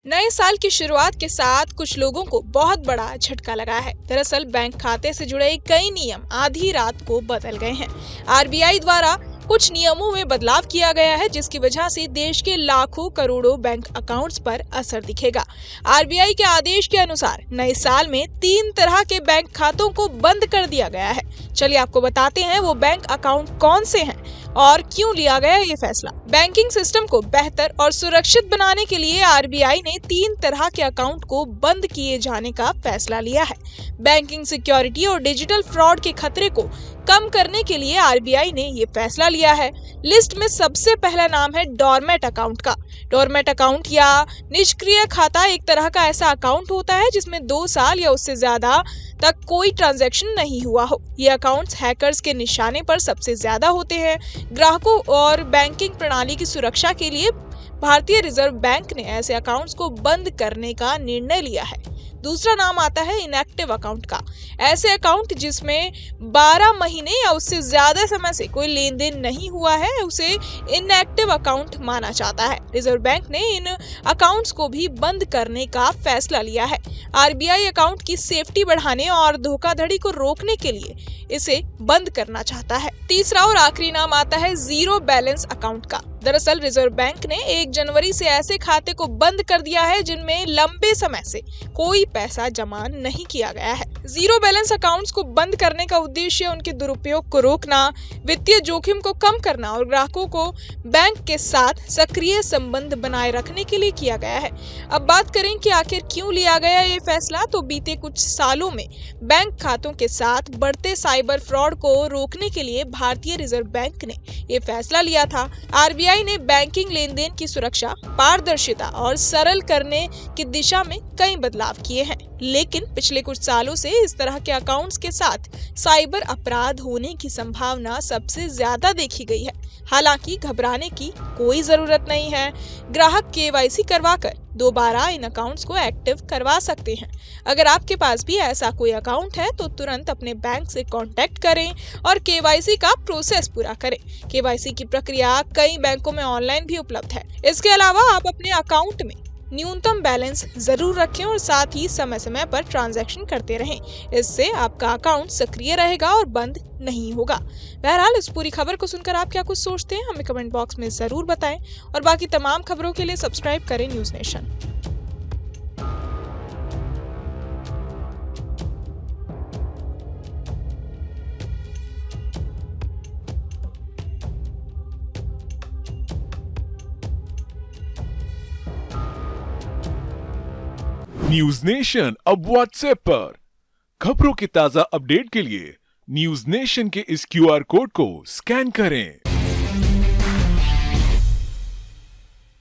नए साल की शुरुआत के साथ कुछ लोगों को बहुत बड़ा झटका लगा है। दरअसल बैंक खाते से जुड़े कई नियम आधी रात को बदल गए हैं। आरबीआई द्वारा कुछ नियमों में बदलाव किया गया है, जिसकी वजह से देश के लाखों करोड़ों बैंक अकाउंट्स पर असर दिखेगा। आरबीआई के आदेश के अनुसार नए साल में 3 तरह के बैंक खातों को बंद कर दिया गया है। चलिए आपको बताते हैं वो बैंक अकाउंट कौन से हैं और क्यों लिया गया ये फैसला। बैंकिंग सिस्टम को बेहतर और सुरक्षित बनाने के लिए आरबीआई ने 3 तरह के अकाउंट को बंद किए जाने का फैसला लिया है। बैंकिंग सिक्योरिटी और डिजिटल फ्रॉड के खतरे को कम करने के लिए आरबीआई ने ये फैसला लिया है। लिस्ट में सबसे पहला नाम है डोरमेट अकाउंट का। डोरमेट अकाउंट या निष्क्रिय खाता एक तरह का ऐसा अकाउंट होता है जिसमें 2 साल या उससे ज्यादा तक कोई ट्रांजैक्शन नहीं हुआ हो। ये अकाउंट्स हैकर्स के निशाने पर सबसे ज्यादा होते हैं। ग्राहकों और बैंकिंग प्रणाली की सुरक्षा के लिए भारतीय रिजर्व बैंक ने ऐसे अकाउंट्स को बंद करने का निर्णय लिया है। दूसरा नाम आता है इनएक्टिव अकाउंट का। ऐसे अकाउंट जिसमें 12 महीने या उससे ज्यादा समय से कोई लेन देन नहीं हुआ है, उसे इनएक्टिव अकाउंट माना जाता है। रिजर्व बैंक ने इन अकाउंट्स को भी बंद करने का फैसला लिया है। आरबीआई अकाउंट की सेफ्टी बढ़ाने और धोखाधड़ी को रोकने के लिए इसे बंद करना चाहता है। तीसरा और आखिरी नाम आता है जीरो बैलेंस अकाउंट का। दरअसल रिजर्व बैंक ने 1 जनवरी से ऐसे खाते को बंद कर दिया है जिनमें लंबे समय से कोई पैसा जमा नहीं किया गया है। जीरो बैलेंस अकाउंट्स को बंद करने का उद्देश्य उनके दुरुपयोग को रोकना, वित्तीय जोखिम को कम करना और ग्राहकों को बैंक के साथ सक्रिय संबंध बनाए रखने के लिए किया गया है। अब बात करें कि आखिर क्यों लिया गया ये फैसला, तो बीते कुछ सालों में बैंक खातों के साथ बढ़ते साइबर फ्रॉड को रोकने के लिए भारतीय रिजर्व बैंक ने ये फैसला लिया था। आरबीआई ने बैंकिंग लेन देन की सुरक्षा, पारदर्शिता और सरल करने की दिशा में कई बदलाव किए हैं, लेकिन पिछले कुछ सालों से इस तरह के अकाउंट्स के साथ साइबर अपराध होने की संभावना सबसे ज्यादा देखी गई है। हालांकि घबराने की कोई जरूरत नहीं है। ग्राहक केवाईसी करवाकर दोबारा इन अकाउंट्स को एक्टिव करवा सकते हैं। अगर आपके पास भी ऐसा कोई अकाउंट है तो तुरंत अपने बैंक से कांटेक्ट करें और केवाईसी का प्रोसेस पूरा करें। केवाईसी की प्रक्रिया कई बैंकों में ऑनलाइन भी उपलब्ध है। इसके अलावा आप अपने अकाउंट में न्यूनतम बैलेंस जरूर रखें और साथ ही समय समय पर ट्रांजैक्शन करते रहें। इससे आपका अकाउंट सक्रिय रहेगा और बंद नहीं होगा। बहरहाल इस पूरी खबर को सुनकर आप क्या कुछ सोचते हैं, हमें कमेंट बॉक्स में जरूर बताएं और बाकी तमाम खबरों के लिए सब्सक्राइब करें न्यूज़ नेशन। न्यूज नेशन अब व्हाट्सएप पर खबरों के ताजा अपडेट के लिए न्यूज नेशन के इस क्यूआर कोड को स्कैन करें